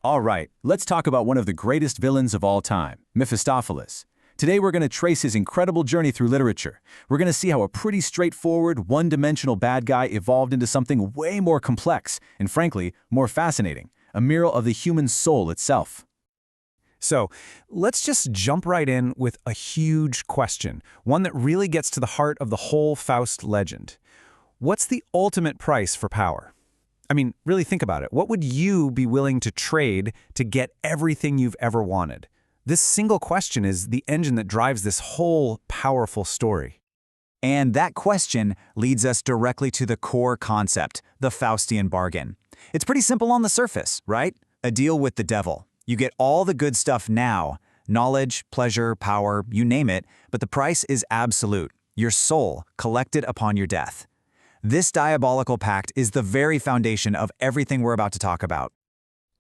All right, let's talk about one of the greatest villains of all time, Mephistopheles. Today we're going to trace his incredible journey through literature. We're going to see how a pretty straightforward, one-dimensional bad guy evolved into something way more complex and, frankly, more fascinating, a mirror of the human soul itself. So, let's just jump right in with a huge question, one that really gets to the heart of the whole Faust legend. What's the ultimate price for power? I mean, really think about it. What would you be willing to trade to get everything you've ever wanted? This single question is the engine that drives this whole powerful story. And that question leads us directly to the core concept, the Faustian bargain. It's pretty simple on the surface, right? A deal with the devil. You get all the good stuff now, knowledge, pleasure, power, you name it, but the price is absolute, your soul collected upon your death. This diabolical pact is the very foundation of everything we're about to talk about.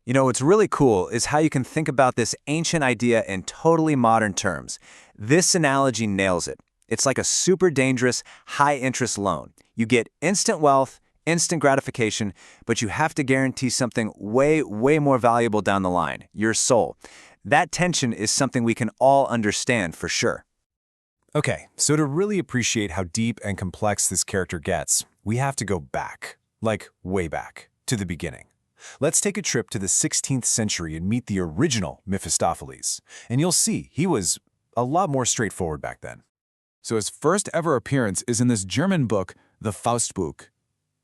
You know, what's really cool is how you can think about this ancient idea in totally modern terms. This analogy nails it. It's like a super dangerous, high-interest loan. You get instant wealth, instant gratification, but you have to guarantee something way, way more valuable down the line, your soul. That tension is something we can all understand for sure. Okay, so to really appreciate how deep and complex this character gets, we have to go back, like way back, to the beginning. Let's take a trip to the 16th century and meet the original Mephistopheles, and you'll see he was a lot more straightforward back then. So his first ever appearance is in this German book, the Faustbuch.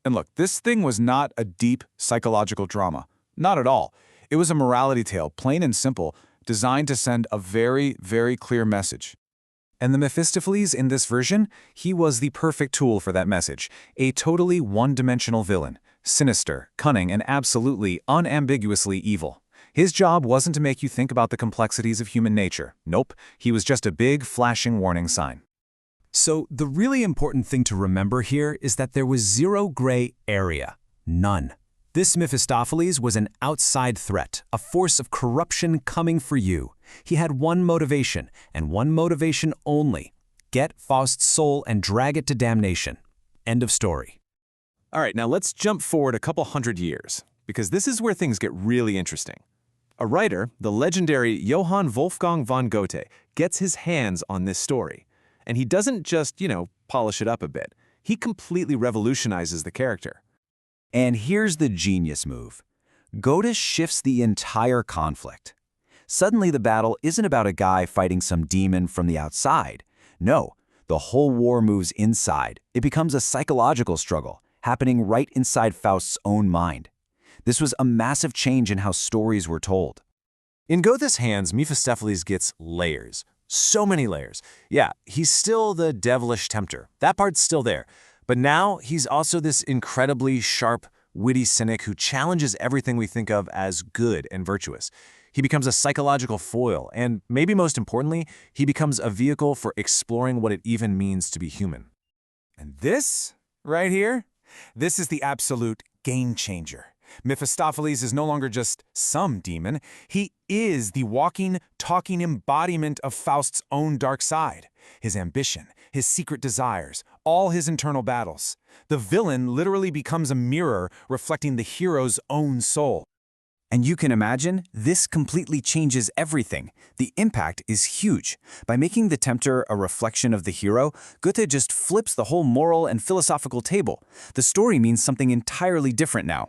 And look, this thing was not a deep psychological drama. Not at all. It was a morality tale, plain and simple, designed to send a very, very clear message. And the Mephistopheles in this version, he was the perfect tool for that message. A totally one-dimensional villain, sinister, cunning, and absolutely unambiguously evil. His job wasn't to make you think about the complexities of human nature. Nope, he was just a big, flashing warning sign. So the really important thing to remember here is that there was zero gray area. None. This Mephistopheles was an outside threat, a force of corruption coming for you. He had one motivation, and one motivation only. Get Faust's soul and drag it to damnation. End of story. All right, now let's jump forward a couple hundred years, because this is where things get really interesting. A writer, the legendary Johann Wolfgang von Goethe, gets his hands on this story. And he doesn't just, polish it up a bit. He completely revolutionizes the character. And here's the genius move. Goethe shifts the entire conflict. Suddenly the battle isn't about a guy fighting some demon from the outside. No, the whole war moves inside. It becomes a psychological struggle, happening right inside Faust's own mind. This was a massive change in how stories were told. In Goethe's hands, Mephistopheles gets layers. So many layers. Yeah, he's still the devilish tempter. That part's still there. But now he's also this incredibly sharp, witty cynic who challenges everything we think of as good and virtuous. He becomes a psychological foil, and maybe most importantly, he becomes a vehicle for exploring what it even means to be human. And this, right here, this is the absolute game changer. Mephistopheles is no longer just some demon. He is the walking, talking embodiment of Faust's own dark side. His ambition, his secret desires, all his internal battles. The villain literally becomes a mirror reflecting the hero's own soul. And you can imagine, this completely changes everything. The impact is huge. By making the tempter a reflection of the hero, Goethe just flips the whole moral and philosophical table. The story means something entirely different now.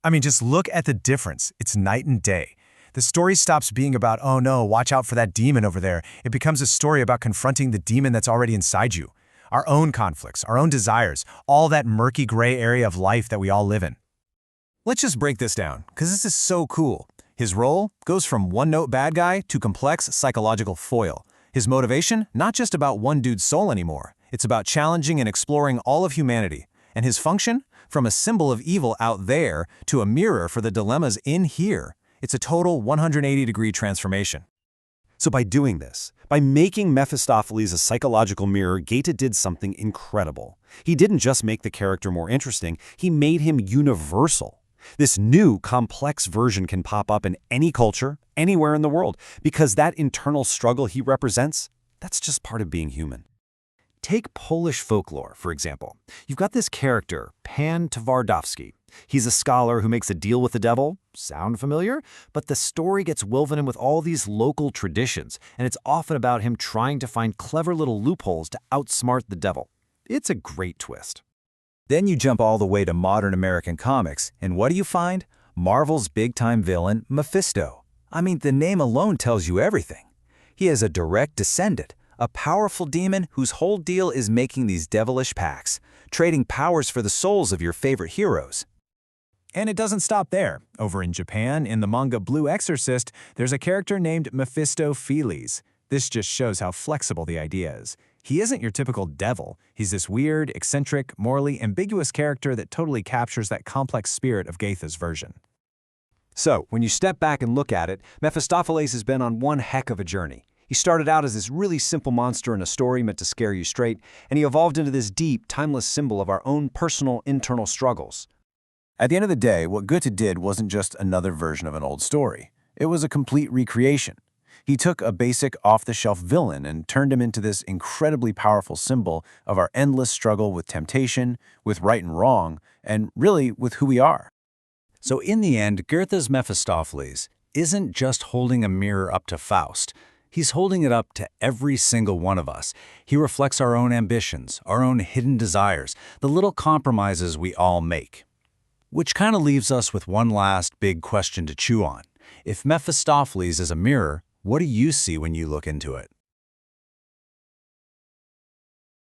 I mean, just look at the difference. It's night and day. The story stops being about, oh no, watch out for that demon over there. It becomes a story about confronting the demon that's already inside you. Our own conflicts, our own desires, all that murky gray area of life that we all live in. Let's just break this down, because this is so cool. His role goes from one-note bad guy to complex psychological foil. His motivation, not just about one dude's soul anymore. It's about challenging and exploring all of humanity. And his function? From a symbol of evil out there to a mirror for the dilemmas in here. It's a total 180-degree transformation. So by doing this, by making Mephistopheles a psychological mirror, Goethe did something incredible. He didn't just make the character more interesting, he made him universal. This new, complex version can pop up in any culture, anywhere in the world, because that internal struggle he represents, that's just part of being human. Take Polish folklore, for example. You've got this character, Pan Twardowski. He's a scholar who makes a deal with the devil. Sound familiar? But the story gets woven in with all these local traditions, and it's often about him trying to find clever little loopholes to outsmart the devil. It's a great twist. Then you jump all the way to modern American comics, and what do you find? Marvel's big-time villain, Mephisto. I mean, the name alone tells you everything. He is a direct descendant, a powerful demon whose whole deal is making these devilish pacts, trading powers for the souls of your favorite heroes. And it doesn't stop there. Over in Japan, in the manga Blue Exorcist, there's a character named Mephistopheles. This just shows how flexible the idea is. He isn't your typical devil. He's this weird, eccentric, morally ambiguous character that totally captures that complex spirit of Goethe's version. So, when you step back and look at it, Mephistopheles has been on one heck of a journey. He started out as this really simple monster in a story meant to scare you straight, and he evolved into this deep, timeless symbol of our own personal, internal struggles. At the end of the day, what Goethe did wasn't just another version of an old story. It was a complete recreation. He took a basic off-the-shelf villain and turned him into this incredibly powerful symbol of our endless struggle with temptation, with right and wrong, and really with who we are. So in the end, Goethe's Mephistopheles isn't just holding a mirror up to Faust. He's holding it up to every single one of us. He reflects our own ambitions, our own hidden desires, the little compromises we all make. Which kind of leaves us with one last big question to chew on. If Mephistopheles is a mirror, what do you see when you look into it?